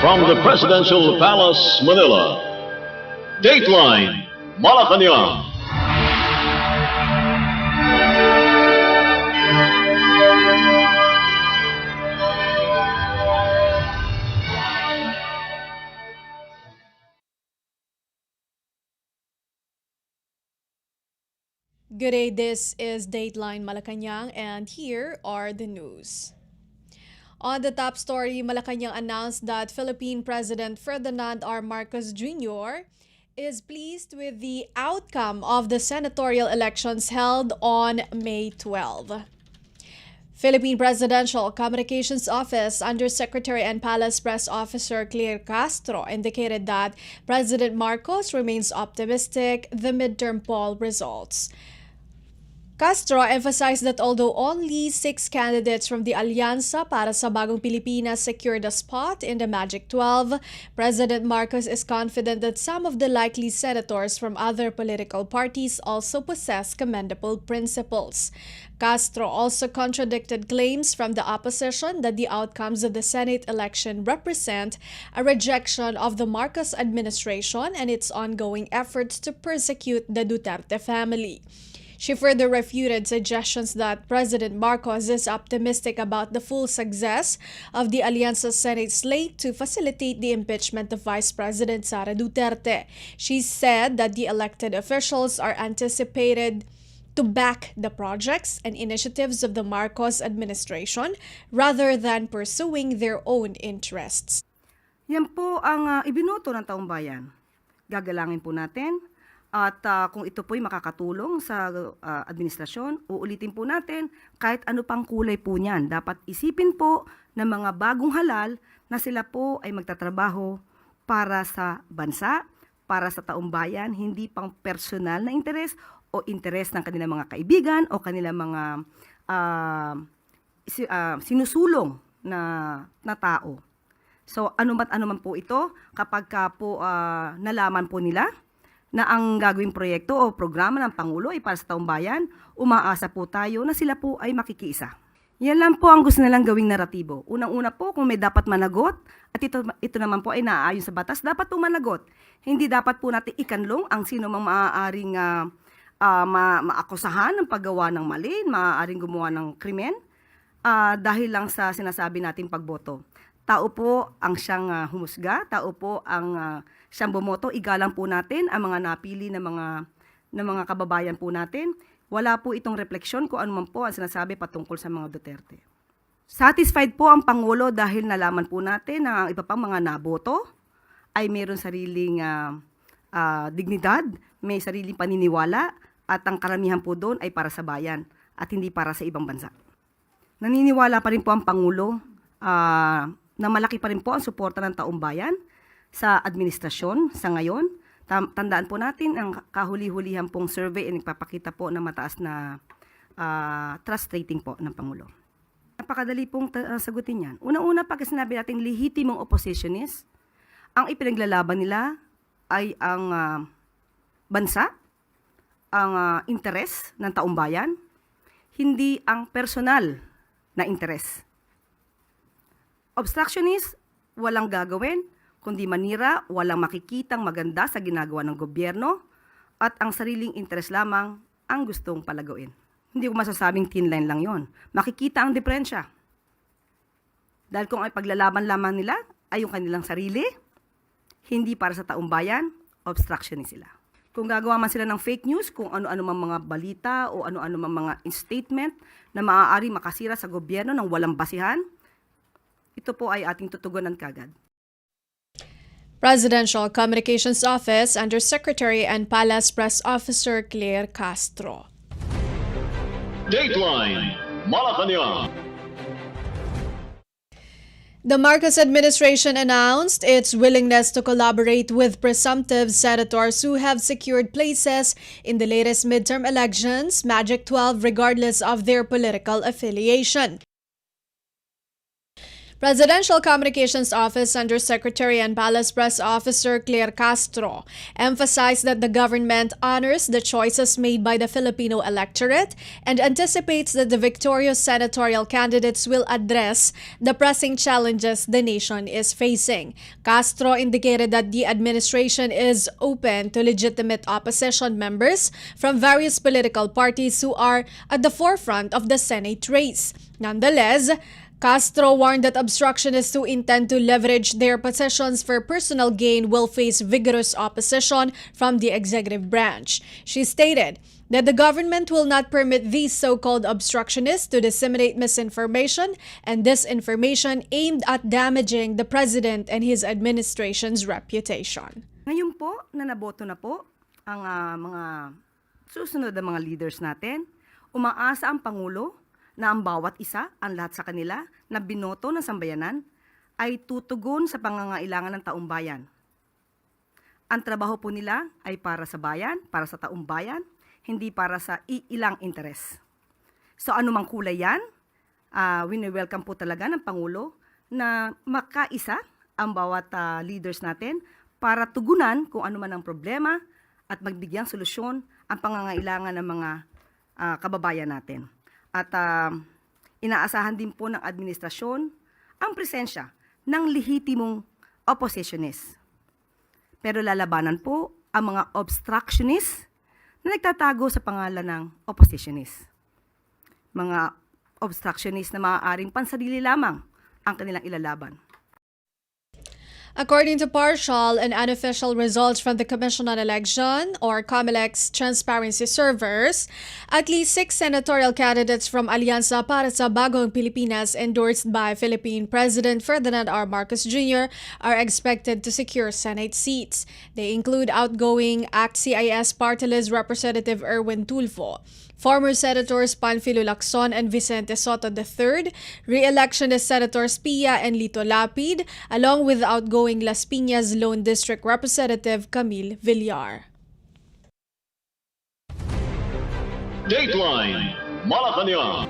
From the Presidential Palace, Manila, Dateline Malacañang. Good day, this is Dateline Malacañang and here are the news. On the top story, Malacañang announced that Philippine President Ferdinand R. Marcos Jr. is pleased with the outcome of the senatorial elections held on May 12. Philippine Presidential Communications Office Undersecretary and Palace Press Officer Claire Castro indicated that President Marcos remains optimistic the midterm poll results. Castro emphasized that although only 6 candidates from the Alyansa para sa Bagong Pilipinas secured a spot in the Magic 12, President Marcos is confident that some of the likely senators from other political parties also possess commendable principles. Castro also contradicted claims from the opposition that the outcomes of the Senate election represent a rejection of the Marcos administration and its ongoing efforts to persecute the Duterte family. She further refuted suggestions that President Marcos is optimistic about the full success of the Alianza Senate slate to facilitate the impeachment of Vice President Sara Duterte. She said that the elected officials are anticipated to back the projects and initiatives of the Marcos administration rather than pursuing their own interests. Yan po ang ibinoto ng taong bayan. Gagalangin po natin. At kung ito po'y makakatulong sa administrasyon, uulitin po natin kahit ano pang kulay po niyan. Dapat isipin po ng mga bagong halal na sila po ay magtatrabaho para sa bansa, para sa taong bayan, hindi pang personal na interes o interes ng kanilang mga kaibigan o kanilang mga sinusulong na tao. So ano man po ito, kapag po nalaman po nila na ang gagawing proyekto o programa ng Pangulo ay para sa taong bayan, umaasa po tayo na sila po ay makikiisa. Yan lang po ang gusto nilang gawing naratibo. Unang-una po, kung may dapat managot, at ito naman po ay naaayon sa batas, dapat po managot. Hindi dapat po natin ikanlong ang sino mang maaaring maakusahan ng paggawa ng mali, maaaring gumawa ng krimen, dahil lang sa sinasabi nating pagboto. Tao po ang siyang humusga, tao po ang siyang bumoto, igalang po natin ang mga napili ng mga kababayan po natin. Wala po itong refleksyon kung ano man po ang sinasabi patungkol sa mga Duterte. Satisfied po ang Pangulo dahil nalaman po natin na ang iba pang mga naboto ay mayroon sariling dignidad, may sariling paniniwala at ang karamihan po doon ay para sa bayan at hindi para sa ibang bansa. Naniniwala pa rin po ang Pangulo na malaki pa rin po ang suporta ng taong bayan sa administrasyon sa ngayon. Tandaan po natin ang kahuli-hulihan pong survey ay nagpapakita po ng mataas na trust rating po ng Pangulo. Napakadali pong sagutin yan. Una-una, pag sinabi natin lehitimong oppositionist, ang ipinaglalaban nila ay ang bansa, ang interes ng taong bayan, hindi ang personal na interes. Obstructionist, walang gagawin, kundi manira, walang makikitang maganda sa ginagawa ng gobyerno, at ang sariling interes lamang ang gustong palagawin. Hindi ko masasabing thin line lang yon. Makikita ang diferensya. Dahil kung ay paglalaban lamang nila ay yung kanilang sarili, hindi para sa taong bayan, obstructionist sila. Kung gagawa man sila ng fake news, kung ano-ano mang mga balita o ano-ano mang mga statement na maaari makasira sa gobyerno ng walang basihan, ito po ay ating tutugunan kagad. Presidential Communications Office Undersecretary and Palace Press Officer Claire Castro. Dateline Malacañang. The Marcos administration announced its willingness to collaborate with presumptive senators who have secured places in the latest midterm elections, Magic 12, regardless of their political affiliation. Presidential Communications Office Undersecretary and Palace Press Officer Claire Castro emphasized that the government honors the choices made by the Filipino electorate and anticipates that the victorious senatorial candidates will address the pressing challenges the nation is facing. Castro indicated that the administration is open to legitimate opposition members from various political parties who are at the forefront of the Senate race. Nonetheless, Castro warned that obstructionists who intend to leverage their positions for personal gain will face vigorous opposition from the executive branch. She stated that the government will not permit these so-called obstructionists to disseminate misinformation and disinformation aimed at damaging the president and his administration's reputation. Ngayon po, na naboto na po ang mga susunod na mga leaders natin, umaasa ang Pangulo na ang bawat isa, ang lahat sa kanila, na binoto ng sambayanan, ay tutugon sa pangangailangan ng taong bayan. Ang trabaho po nila ay para sa bayan, para sa taong bayan, hindi para sa ilang interes. So anumang kulay yan, wini-welcome po talaga ng Pangulo na makaisa ang bawat leaders natin para tugunan kung ano man ang problema at magbigyang solusyon ang pangangailangan ng mga kababayan natin. At inaasahan din po ng administrasyon ang presensya ng lehitimong oppositionist. Pero lalabanan po ang mga obstructionists na nagtatago sa pangalan ng oppositionist. Mga obstructionists na maaaring pansarili lamang ang kanilang ilalaban. According to partial and unofficial results from the Commission on Election or COMELEC's transparency servers, at least 6 senatorial candidates from Alyansa para sa Bagong Pilipinas endorsed by Philippine President Ferdinand R. Marcos Jr. are expected to secure Senate seats. They include outgoing ACT-CIS Party List Representative Erwin Tulfo, former Senators Panfilo Lacson and Vicente Soto III, re-electionist Senators Pia and Lito Lapid, along with outgoing Las Piñas Lone District Representative Camille Villar. Dateline Malacañang.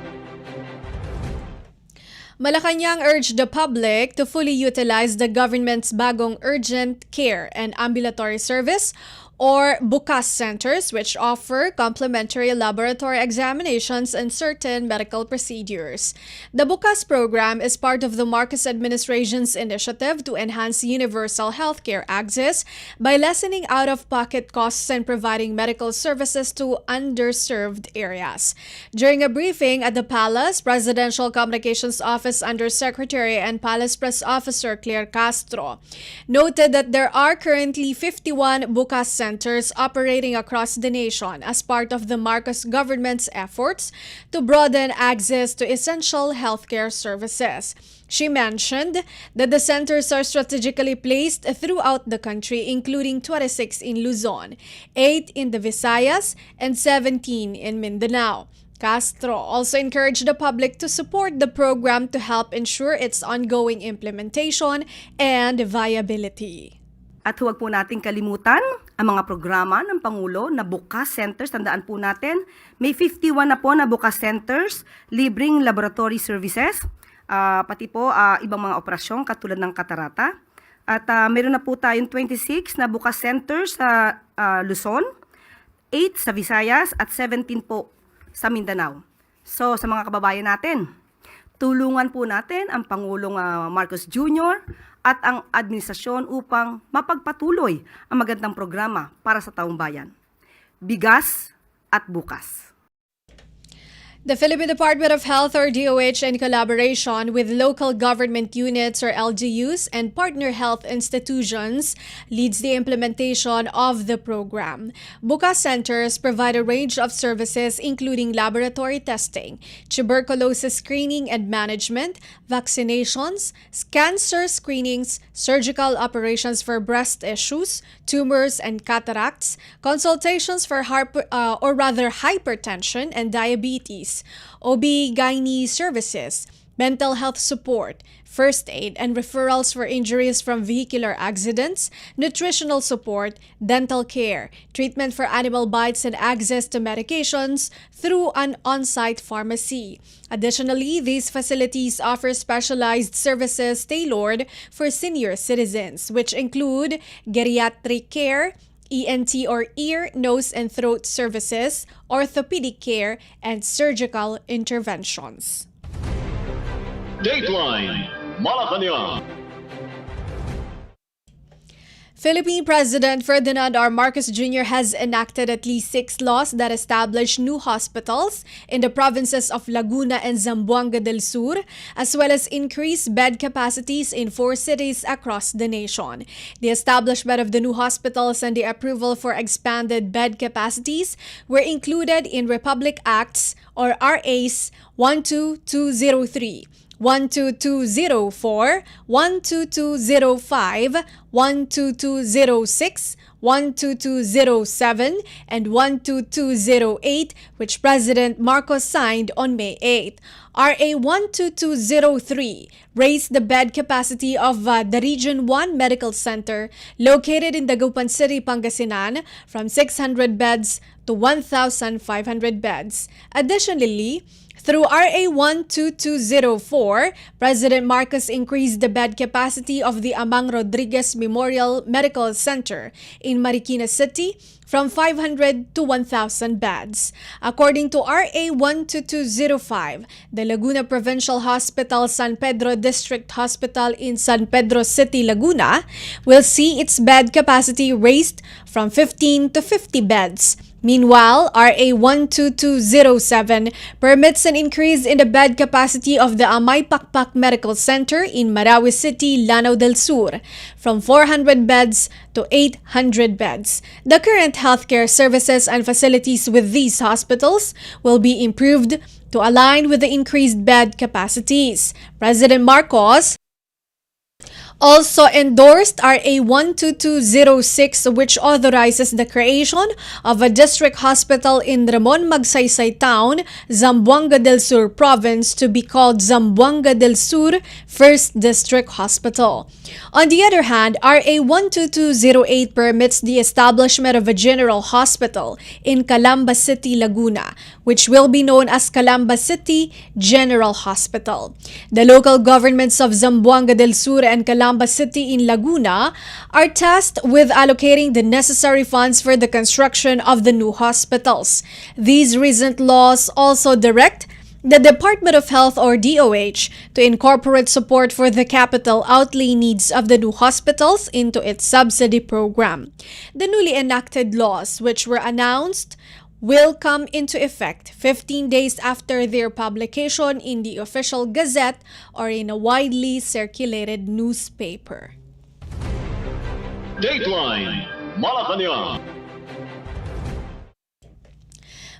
Malacañang urged the public to fully utilize the government's bagong urgent care and ambulatory service or BUCAS centers, which offer complimentary laboratory examinations and certain medical procedures. The BUCAS program is part of the Marcos administration's initiative to enhance universal healthcare access by lessening out-of-pocket costs and providing medical services to underserved areas. During a briefing at the Palace, Presidential Communications Office Undersecretary and Palace Press Officer Claire Castro noted that there are currently 51 BUCAS centers operating across the nation as part of the Marcos government's efforts to broaden access to essential healthcare services. She mentioned that the centers are strategically placed throughout the country, including 26 in Luzon, 8 in the Visayas, and 17 in Mindanao. Castro also encouraged the public to support the program to help ensure its ongoing implementation and viability. At huwag po nating kalimutan ang mga programa ng Pangulo na BUCAS centers. Tandaan po natin, may 51 na po na BUCAS centers, libreng laboratory services, pati po ibang mga operasyon katulad ng katarata. At meron na po tayong 26 na BUCAS centers sa Luzon, 8 sa Visayas at 17 po sa Mindanao. So sa mga kababayan natin, tulungan po natin ang Pangulong Marcos Jr. at ang administrasyon upang mapagpatuloy ang magandang programa para sa taong bayan. Bigas at bukas. The Philippine Department of Health or DOH, in collaboration with local government units or LGUs and partner health institutions, leads the implementation of the program. BUCAS centers provide a range of services including laboratory testing, tuberculosis screening and management, vaccinations, cancer screenings, surgical operations for breast issues, tumors and cataracts, consultations for hypertension and diabetes, OB-GYN services, mental health support, first aid, and referrals for injuries from vehicular accidents, nutritional support, dental care, treatment for animal bites, and access to medications through an on-site pharmacy. Additionally, these facilities offer specialized services tailored for senior citizens, which include geriatric care, ENT or ear, nose, and throat services, orthopedic care, and surgical interventions. Dateline Malacañang. Philippine President Ferdinand R. Marcos Jr. has enacted at least 6 laws that establish new hospitals in the provinces of Laguna and Zamboanga del Sur, as well as increase bed capacities in 4 cities across the nation. The establishment of the new hospitals and the approval for expanded bed capacities were included in Republic Acts or RAs 12203. 12204, 12205, 12206, 12207, and 12208, which President Marcos signed on May 8. RA 12203 raised the bed capacity of the Region 1 Medical Center located in Dagupan City, Pangasinan from 600 beds to 1,500 beds. Additionally, through RA 12204, President Marcos increased the bed capacity of the Amang Rodriguez Memorial Medical Center in Marikina City from 500 to 1,000 beds. According to RA 12205, the Laguna Provincial Hospital San Pedro District Hospital in San Pedro City, Laguna, will see its bed capacity raised from 15 to 50 beds. Meanwhile, RA 12207 permits an increase in the bed capacity of the Amay Pakpak Medical Center in Marawi City, Lanao del Sur from 400 beds to 800 beds. The current healthcare services and facilities with these hospitals will be improved to align with the increased bed capacities. President Marcos also endorsed RA 12206, which authorizes the creation of a district hospital in Ramon Magsaysay Town, Zamboanga del Sur Province, to be called Zamboanga del Sur First District Hospital. On the other hand, RA 12208 permits the establishment of a general hospital in Calamba City, Laguna, which will be known as Calamba City General Hospital. The local governments of Zamboanga del Sur and Calamba City in Laguna are tasked with allocating the necessary funds for the construction of the new hospitals. These recent laws also direct the Department of Health or DOH to incorporate support for the capital outlay needs of the new hospitals into its subsidy program. The newly enacted laws, which were announced, will come into effect 15 days after their publication in the official gazette or in a widely circulated newspaper. Dateline Malacañang.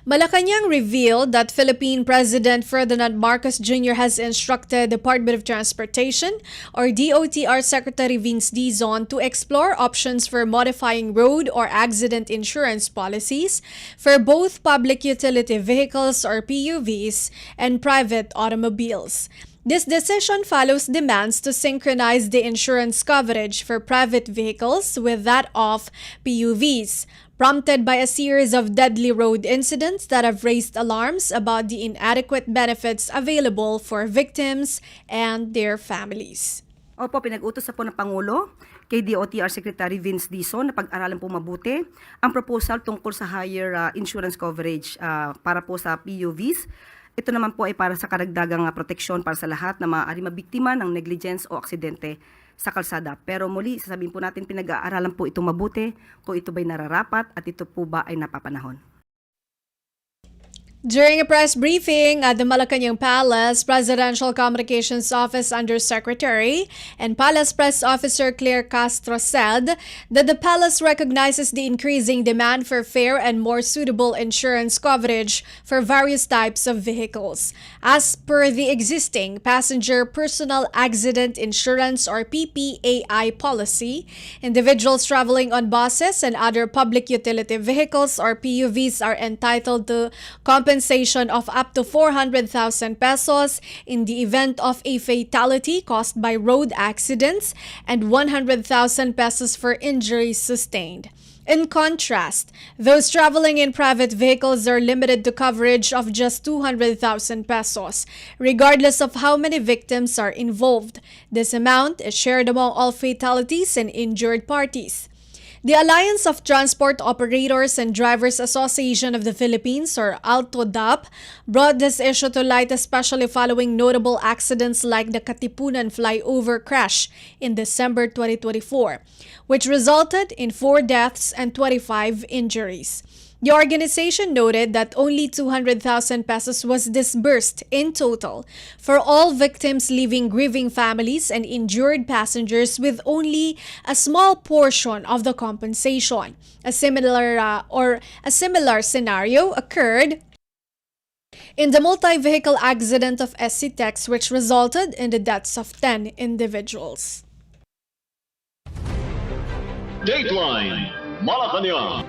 Malacañang revealed that Philippine President Ferdinand Marcos Jr. has instructed Department of Transportation or DOTR Secretary Vince Dizon to explore options for modifying road or accident insurance policies for both public utility vehicles or PUVs and private automobiles. This decision follows demands to synchronize the insurance coverage for private vehicles with that of PUVs, prompted by a series of deadly road incidents that have raised alarms about the inadequate benefits available for victims and their families. Opo, pinag-utos na po ng Pangulo kay DOTR Secretary Vince Dizon na pag-aralan po mabuti ang proposal tungkol sa higher insurance coverage para po sa PUVs. Ito naman po ay para sa karagdagang proteksyon para sa lahat na maaari mabiktima ng negligence o aksidente sa kalsada. Pero muli, sasabihin po natin pinag-aaralan po ito mabuti kung ito ba'y nararapat at ito po ba ay napapanahon. During a press briefing at the Malacañang Palace, Presidential Communications Office Undersecretary and Palace Press Officer Claire Castro said that the Palace recognizes the increasing demand for fair and more suitable insurance coverage for various types of vehicles. As per the existing Passenger Personal Accident Insurance or PPAI policy, individuals traveling on buses and other public utility vehicles or PUVs are entitled to compensation compensation of up to 400,000 pesos in the event of a fatality caused by road accidents and 100,000 pesos for injuries sustained. In contrast, those traveling in private vehicles are limited to coverage of just 200,000 pesos, regardless of how many victims are involved. This amount is shared among all fatalities and injured parties. The Alliance of Transport Operators and Drivers Association of the Philippines, or ALTO-DAP, brought this issue to light especially following notable accidents like the Katipunan flyover crash in December 2024, which resulted in 4 deaths and 25 injuries. The organization noted that only 200,000 pesos was disbursed in total for all victims, leaving grieving families and injured passengers with only a small portion of the compensation. A similar scenario occurred in the multi-vehicle accident of SC-Tex, which resulted in the deaths of 10 individuals. Dateline Malacañang.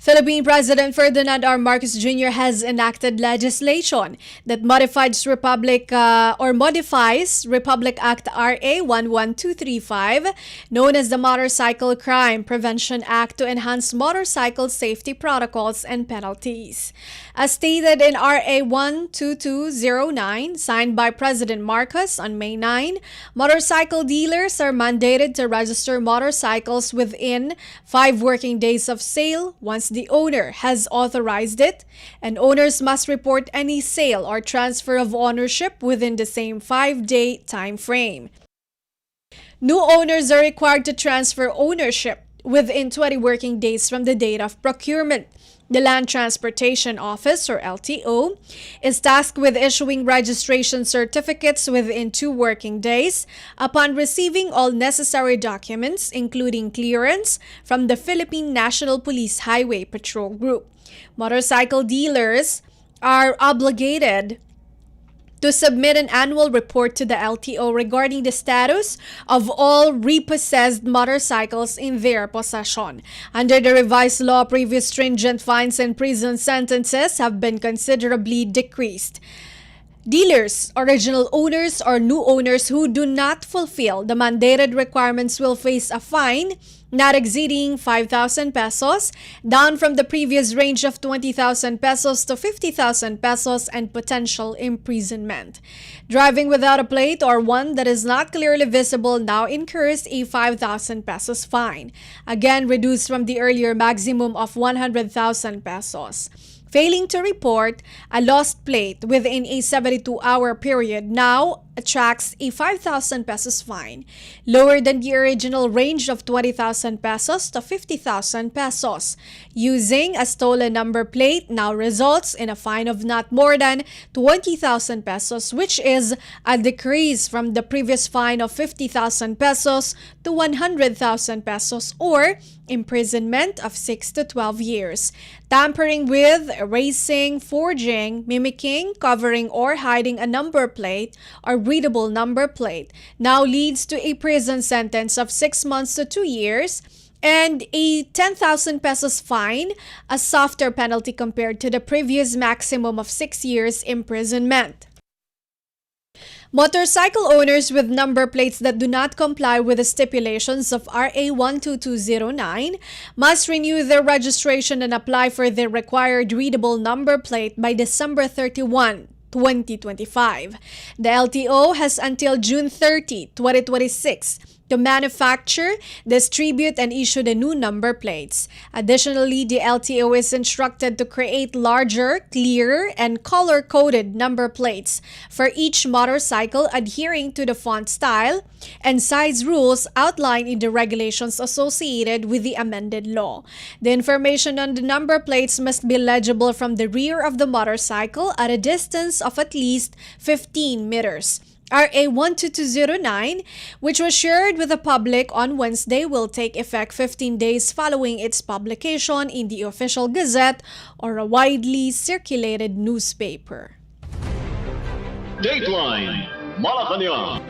Philippine President Ferdinand R. Marcos Jr. has enacted legislation that modifies Republic Act RA 11235, known as the Motorcycle Crime Prevention Act, to enhance motorcycle safety protocols and penalties. As stated in RA 12209, signed by President Marcos on May 9, motorcycle dealers are mandated to register motorcycles within 5 working days of sale once the owner has authorized it, and owners must report any sale or transfer of ownership within the same 5-day time frame. New owners are required to transfer ownership within 20 working days from the date of procurement. The Land Transportation Office, or LTO, is tasked with issuing registration certificates within 2 working days upon receiving all necessary documents, including clearance from the Philippine National Police Highway Patrol Group. Motorcycle dealers are obligated to submit an annual report to the LTO regarding the status of all repossessed motorcycles in their possession. Under the revised law, previous stringent fines and prison sentences have been considerably decreased. Dealers, original owners, or new owners who do not fulfill the mandated requirements will face a fine not exceeding 5,000 pesos, down from the previous range of 20,000 pesos to 50,000 pesos, and potential imprisonment. Driving without a plate or one that is not clearly visible now incurs a 5,000 pesos fine, again reduced from the earlier maximum of 100,000 pesos. Failing to report a lost plate within a 72-hour period now attracts a 5,000 pesos fine, lower than the original range of 20,000 pesos to 50,000 pesos. Using a stolen number plate now results in a fine of not more than 20,000 pesos, which is a decrease from the previous fine of 50,000 pesos to 100,000 pesos, or imprisonment of 6 to 12 years. Tampering with, erasing, forging, mimicking, covering, or hiding a number plate or readable number plate now leads to a prison sentence of 6 months to 2 years and a 10,000 pesos fine, a softer penalty compared to the previous maximum of 6 years imprisonment. Motorcycle owners with number plates that do not comply with the stipulations of RA 12209 must renew their registration and apply for their required readable number plate by December 31, 2025. The LTO has until June 30, 2026 to manufacture, distribute, and issue the new number plates. Additionally, the LTO is instructed to create larger, clearer, and color-coded number plates for each motorcycle, adhering to the font style and size rules outlined in the regulations associated with the amended law. The information on the number plates must be legible from the rear of the motorcycle at a distance of at least 15 meters. RA 12209, which was shared with the public on Wednesday, will take effect 15 days following its publication in the Official Gazette or a widely circulated newspaper. Dateline Malacañang.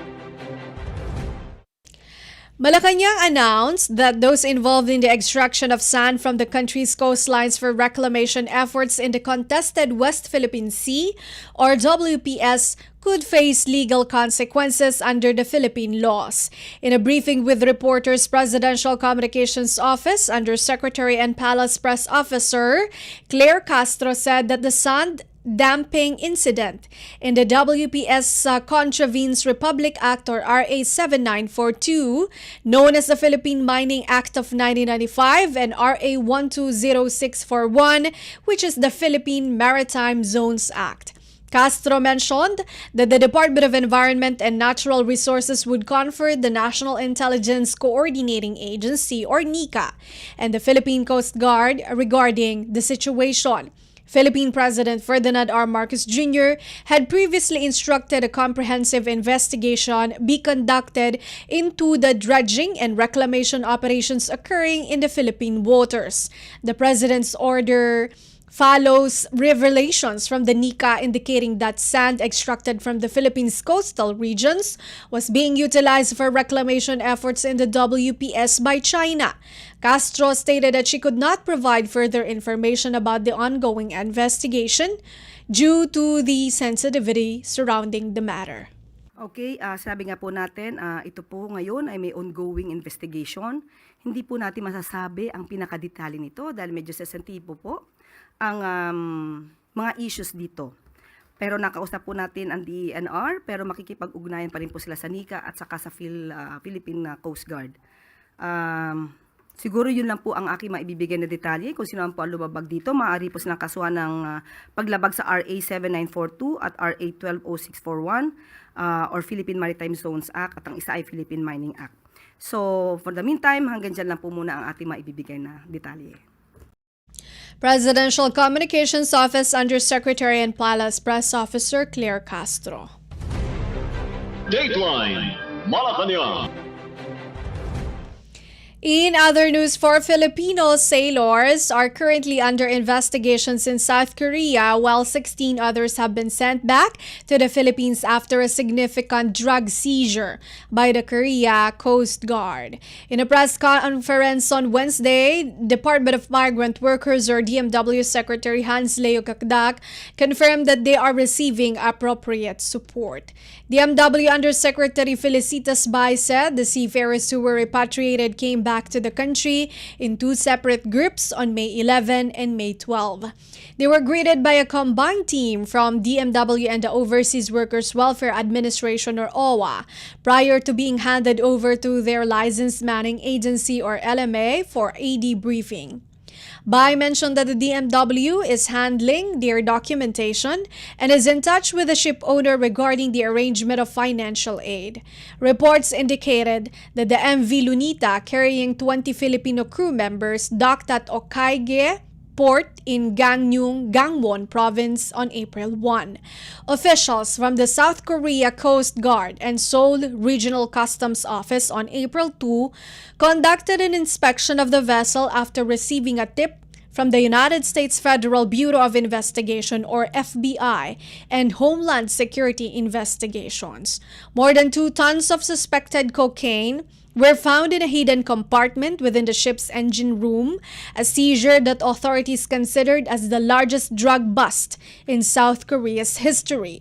Malacañang announced that those involved in the extraction of sand from the country's coastlines for reclamation efforts in the contested West Philippine Sea, or WPS, could face legal consequences under the Philippine laws. In a briefing with reporters, Presidential Communications Office Undersecretary and Palace Press Officer Claire Castro said that the sand damping incident in the WPS contravenes Republic Act or RA 7942, known as the Philippine Mining Act of 1995, and RA 120641, which is the Philippine Maritime Zones Act. Castro mentioned that the Department of Environment and Natural Resources would confer the National Intelligence Coordinating Agency or NICA and the Philippine Coast Guard regarding the situation. Philippine President Ferdinand R. Marcos Jr. had previously instructed a comprehensive investigation be conducted into the dredging and reclamation operations occurring in the Philippine waters. The President's order follows revelations from the NICA indicating that sand extracted from the Philippines' coastal regions was being utilized for reclamation efforts in the WPS by China. Castro stated that she could not provide further information about the ongoing investigation due to the sensitivity surrounding the matter. Okay, sabi nga po natin, ito po ngayon ay may ongoing investigation. Hindi po natin masasabi ang pinakadetalye nito dahil medyo sensitibo po ang mga issues dito. Pero nakausap po natin ang DENR, pero makikipag-ugnayan pa rin po sila sa NICA at saka sa Philippine Coast Guard. Siguro yun lang po ang aking maibibigay na detalye. Kung sino man po ang lumabag dito, maaari po silang kasuhan ng paglabag sa RA 7942 at RA 120641 or Philippine Maritime Zones Act at ang isa ay Philippine Mining Act. So, for the meantime, hanggang dyan lang po muna ang ating maibibigay na detalye. Presidential Communications Office Undersecretary and Palace Press Officer Claire Castro. Dateline Malacañang. In other news, 4 Filipino sailors are currently under investigations in South Korea while 16 others have been sent back to the Philippines after a significant drug seizure by the Korea Coast Guard. In a press conference on Wednesday, Department of Migrant Workers or DMW Secretary Hans Leo Kakdak confirmed that they are receiving appropriate support. DMW Undersecretary Felicitas Bay said the seafarers who were repatriated came back to the country in 2 separate groups on May 11 and May 12. They were greeted by a combined team from DMW and the Overseas Workers Welfare Administration or OWA prior to being handed over to their licensed manning agency or LMA for a debriefing. Bai mentioned that the DMW is handling their documentation and is in touch with the ship owner regarding the arrangement of financial aid. Reports indicated that the MV Lunita, carrying 20 Filipino crew members, docked at Okaige Port in Gangneung, Gangwon Province on April 1. Officials from the South Korea Coast Guard and Seoul Regional Customs Office on April 2 conducted an inspection of the vessel after receiving a tip from the United States Federal Bureau of Investigation or FBI and Homeland Security Investigations. More than 2 tons of suspected cocaine were found in a hidden compartment within the ship's engine room, a seizure that authorities considered as the largest drug bust in South Korea's history.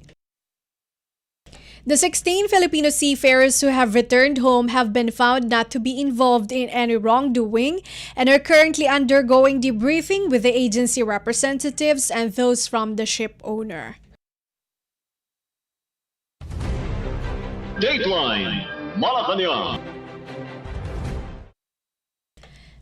The 16 Filipino seafarers who have returned home have been found not to be involved in any wrongdoing and are currently undergoing debriefing with the agency representatives and those from the ship owner. Dateline Malacañang.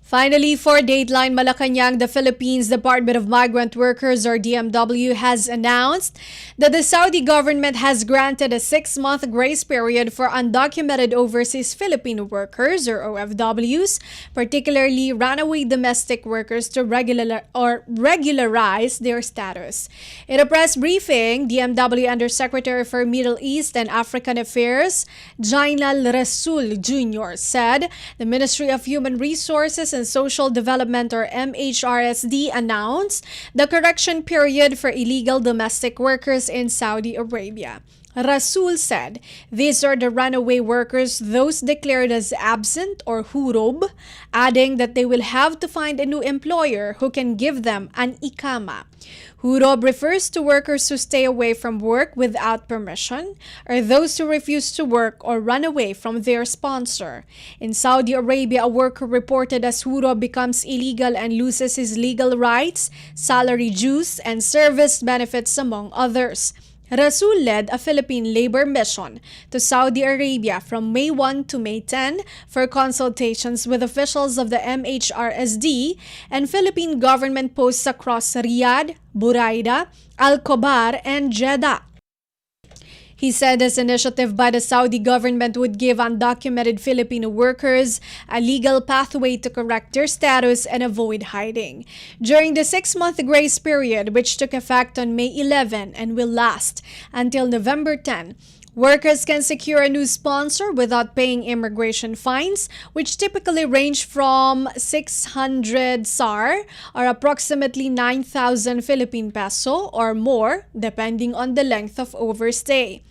Finally, for Dateline Malacañang, the Philippines Department of Migrant Workers or DMW has announced that the Saudi government has granted a 6-month grace period for undocumented overseas Filipino workers or OFWs, particularly runaway domestic workers, to regularize their status. In a press briefing, DMW Undersecretary for Middle East and African Affairs, Jainal Rasul Jr. said the Ministry of Human Resources and Social Development or MHRSD announced the correction period for illegal domestic workers in Saudi Arabia. Rasul said these are the runaway workers, those declared as absent or hurob, adding that they will have to find a new employer who can give them an ikama. Hurob refers to workers who stay away from work without permission, or those who refuse to work or run away from their sponsor. In Saudi Arabia, a worker reported as hurob becomes illegal and loses his legal rights, salary dues, and service benefits, among others. Rasul led a Philippine labor mission to Saudi Arabia from May 1 to May 10 for consultations with officials of the MHRSD and Philippine government posts across Riyadh, Buraida, Al-Khobar, and Jeddah. He said this initiative by the Saudi government would give undocumented Filipino workers a legal pathway to correct their status and avoid hiding. During the 6-month grace period, which took effect on May 11 and will last until November 10, workers can secure a new sponsor without paying immigration fines, which typically range from 600 SAR or approximately 9,000 Philippine peso or more, depending on the length of overstay.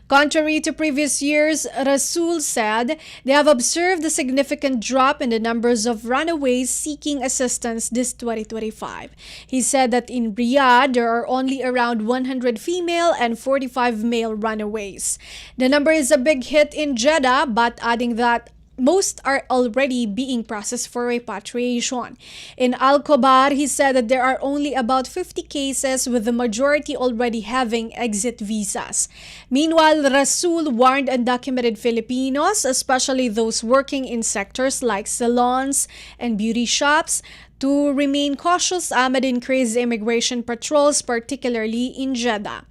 Contrary to previous years, Rasul said they have observed a significant drop in the numbers of runaways seeking assistance this 2025. He said that in Riyadh, there are only around 100 female and 45 male runaways. The number is a big hit in Jeddah, but adding that most are already being processed for repatriation. In Al-Khobar, he said that there are only about 50 cases, with the majority already having exit visas. Meanwhile, Rasul warned undocumented Filipinos, especially those working in sectors like salons and beauty shops, to remain cautious amid increased immigration patrols, particularly in Jeddah.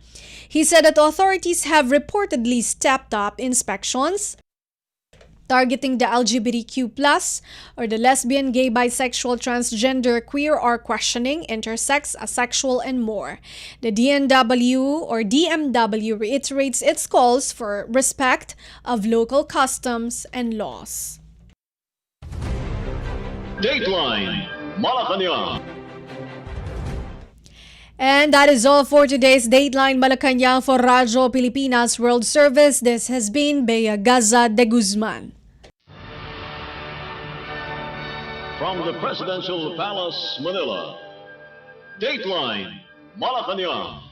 He said that authorities have reportedly stepped up inspections targeting the LGBTQ+, or the lesbian, gay, bisexual, transgender, queer, or questioning, intersex, asexual, and more. The DMW reiterates its calls for respect of local customs and laws. Dateline Malacañang. And that is all for today's Dateline Malacañang for Radyo Pilipinas World Service. This has been Bea Gaza-de Guzman. From the Presidential Palace, Manila, Dateline Malacañang.